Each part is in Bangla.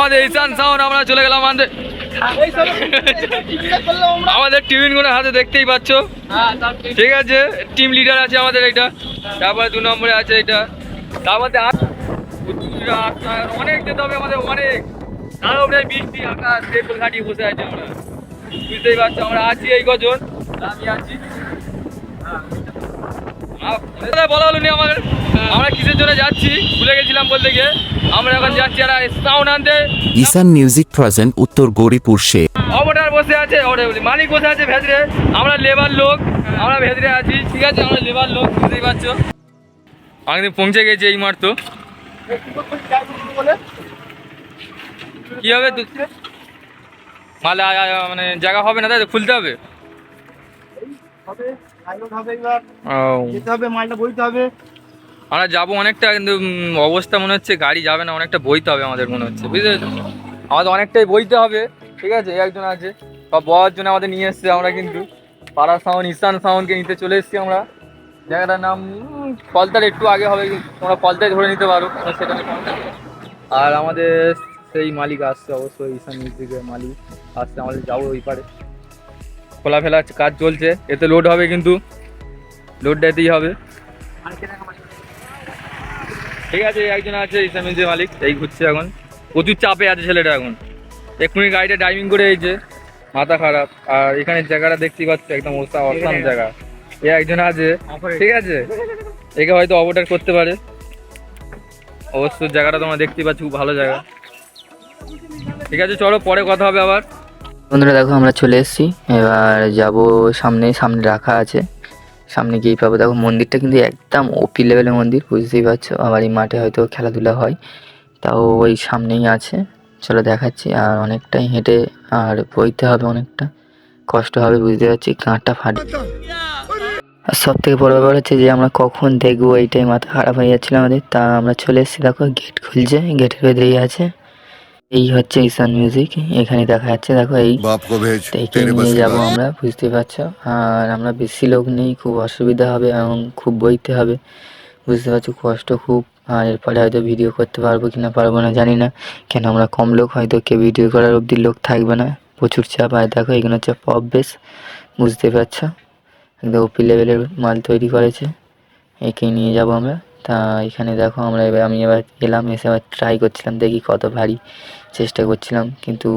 আমাদের ঈশান সাউন্ড আমরা চলে গেলাম আমাদের টিফিন গুলো হাতে দেখতেই পাচ্ছ। ঠিক আছে, টিম লিডার আছে আমাদের এটা, তারপরে 2 নম্বরে আছে এটা, তার মধ্যে অনেক যেতে হবে আমাদের, অনেক। তার উপরে বৃষ্টি, আকাশ, পেট্রোল ঘাটিয়ে বসে আছে আমরা, বুঝতেই পারছো। আমরা আছি এই কজন, আমি আছি। বলা হলো নি আমাদের আমরা কিসের জন্য যাচ্ছি, ভুলে গেছিলাম বলতে গিয়ে। আমরা এখন যাচ্ছি একটা সাউন্ড আনতে। ঈশান মিউজিক প্রেজেন্ট উত্তর গৌরীপুর সে অবটার বসে আছে, মালিক বসে আছে ভেতরে, আমরা লেবার লোক, আমরা ভেতরে আছি। ঠিক আছে, আমরা লেবার লোক, বুঝতেই পারছো। আমি পৌঁছে গেছি এই মাত্র। কি হবে মালে মানে জায়গা হবে না, তাই তো খুলতে হবে। আমরা যাবো অনেকটা, কিন্তু অবস্থা মনে হচ্ছে গাড়ি যাবে না, অনেকটা বইতে হবে আমাদের মনে হচ্ছে, বুঝতে পেরেছো। আমাদের অনেকটাই বইতে হবে। ঠিক আছে, একজন আছে বা বলার জন্য আমাদের নিয়ে এসছে। আমরা কিন্তু পাড়া সাউন্ড, ঈশান সাউন্ডকে নিতে চলে এসেছি আমরা। জায়গাটার নাম পলতার একটু আগে হবে, তোমরা পলতায় ধরে নিতে পারো সেটা। আর আমাদের সেই মালিক আসছে, অবশ্যই ঈশান মিউজিকের মালিক আসছে, আমাদের যাবো ওই পারে। খোলা ফেলা কাজ চলছে, এতে লোড হবে, কিন্তু লোডটা এতেই হবে। ঠিক আছে, একজন আছে ঈশান মিউজিকের মালিক, এই ঘুরছে এখন, প্রচুর চাপে আছে ছেলেটা এখন। এক্ষুনি গাড়িটা ড্রাইভিং করে এইছে, মাথা খারাপ। আর এখানে জায়গাটা দেখতেই পাচ্ছ, একদম অসাম জায়গা। এ একজন আছে, ঠিক আছে, একে হয়তো ওভারটেক করতে পারে। অবশ্য জায়গাটা তোমরা দেখতেই পাচ্ছ, খুব ভালো জায়গা। ঠিক আছে, চলো পরে কথা হবে আবার। বন্ধুরা দেখো আমরা চলে এসেছি, এবার যাব সামনে। সামনে রাখা আছে, সামনে গিয়ে পাবো। দেখো মন্দিরটা কিন্তু একদম ওপি লেভেলের মন্দির, বুঝতেই পারছো। আবার এই মাঠে হয়তো খেলাধুলা হয়, তাও ওই সামনেই আছে। চলো দেখাচ্ছি। আর অনেকটাই হেঁটে আর বইতে হবে, অনেকটা কষ্ট হবে, বুঝতে পারছি। কাঁটটা ফাটে। আর সব থেকে বড় ব্যাপার হচ্ছে যে আমরা কখন দেখবো, এইটাই মাথা খারাপ হয়ে যাচ্ছিল আমাদের। তা আমরা চলে এসেছি, দেখো গেট খুলছে, গেটের ভেতরেই আছে। এই হচ্ছে ঈশান মিউজিক, এখানে দেখা যাচ্ছে। দেখো এই নিয়ে যাবো আমরা, বুঝতে পারছো। আর আমরা বেশি লোক নেই, খুব অসুবিধা হবে এবং খুব বইতে হবে, বুঝতে পারছো, কষ্ট খুব। আর এরপরে হয়তো ভিডিও করতে পারবো কি না পারবো না জানি না, কেন আমরা কম লোক, হয়তো কেউ ভিডিও করার অবধি লোক থাকবে না, প্রচুর চাপ। আর দেখো এখানে হচ্ছে পপ বেস, বুঝতে পারছো, একদম ওপি লেভেলের মাল তৈরি করেছে। একেই নিয়ে যাব আমরা। তা এখানে দেখো আমি এবার এলাম, এসে আবার ট্রাই করছিলাম, দেখি কত ভারী, চেষ্টা করছিলাম, কিন্তু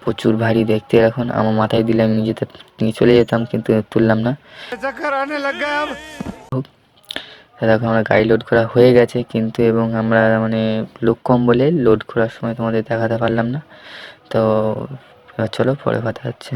প্রচুর ভারী দেখতে। এখন আমার মাথায় দিলে আমি নিজেতে নিয়ে চলে যেতাম, কিন্তু তুললাম না। দেখো আমরা গাড়ি লোড করা হয়ে গেছে, কিন্তু এবং আমরা মানে লোক কম বলে লোড করার সময় তোমাদের দেখাতে পারলাম না। তো চলো পরে কথা হচ্ছে।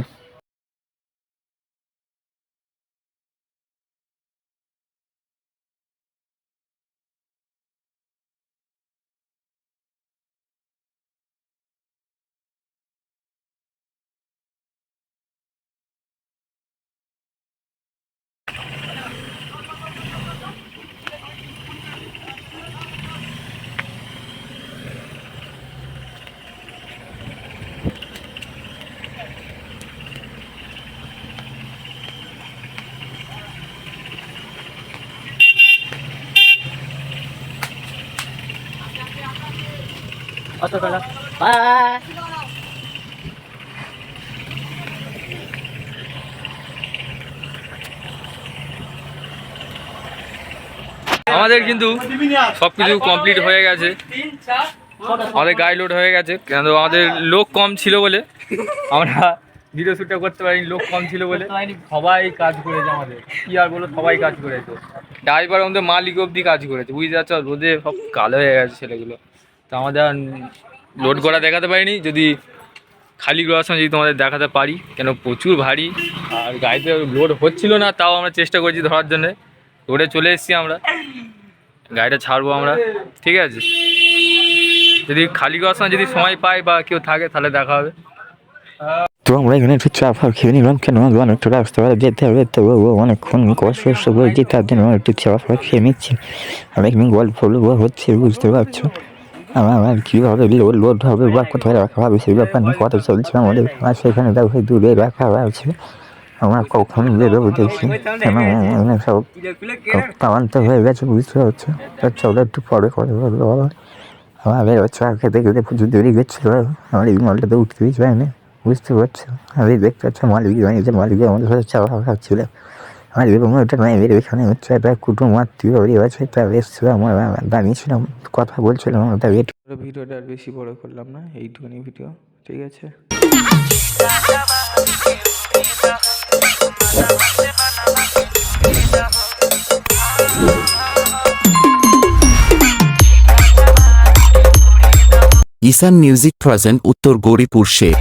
আমাদের কিন্তু সবকিছু কমপ্লিট হয়ে গেছে, আমাদের গাড়ি লোড হয়ে গেছে, কিন্তু আমাদের লোক কম ছিল বলে আমরা ভিডিও শ্যুটটা করতে পারিনি। লোক কম ছিল বলে সবাই কাজ করেছে আমাদের, কি আর বলো, সবাই কাজ করেছে। ড্রাইভার আমাদের মালিক অবধি কাজ করেছে, বুঝতে পারছো। রোদে সব কালো হয়ে গেছে ছেলেগুলো। তো আমাদের লোড করা দেখাতে পারিনি, যদি খালি করার সময় যদি তোমাদের দেখাতে পারি, কেন প্রচুর ভারী। আর গাড়িতে লোড হচ্ছিল না, তাও আমরা চেষ্টা করছি ধরার জন্যে। রোডে চলে এসেছি আমরা, গাড়িটা ছাড়বো আমরা, ঠিক আছে। যদি খালি করার সময় যদি সময় পাই বা কেউ থাকে, তাহলে দেখা হবে। তো আমরা এখানে একটু চা ফা খেয়ে নিলাম, কেন একটু রাস্তা যেতে হবে, তো অনেকক্ষণ কষ্ট করে যেতে হবে, একটু চা ফা খেয়ে নিচ্ছি। আমি এখানে গল্প হচ্ছে, বুঝতে পারছো। আমার কীভাবে লোড হবে বা কোথায় রাখা হবে সেই ব্যাপার নিয়ে কথা চলছে আমাদের। আর সেখানে দেখো দূরে রাখা আছে, আমরা কখন বেরোবো দেখি, সব টানতে হয়ে গেছে, বুঝতে পারছো। চলো একটু পরে কথা বলবো। আমার বের হচ্ছে আর খেতে খেতে প্রচুর দেরি করছিল আমার এই মালটাতে উঠতেই চায় না বুঝতে পারছো আমি দেখতে পাচ্ছি মালিক বানিয়েছে মালিক আমাদের সাথে চা খাচ্ছিল আমার ওটা নয় বের এখানে হচ্ছে একটা কুটুম আত্মীয় বাড়ি আছে তার এসছিল আমার দাঁড়িয়েছিলাম কথা বলছিলাম ওটা ওয়েট ভিডিওটা আর বেশি বড় করলাম না, এইটুকুনি ভিডিও, ঠিক আছে। ঈশান মিউজিক প্রেজেন্ট উত্তর গৌরীপুর শেখ।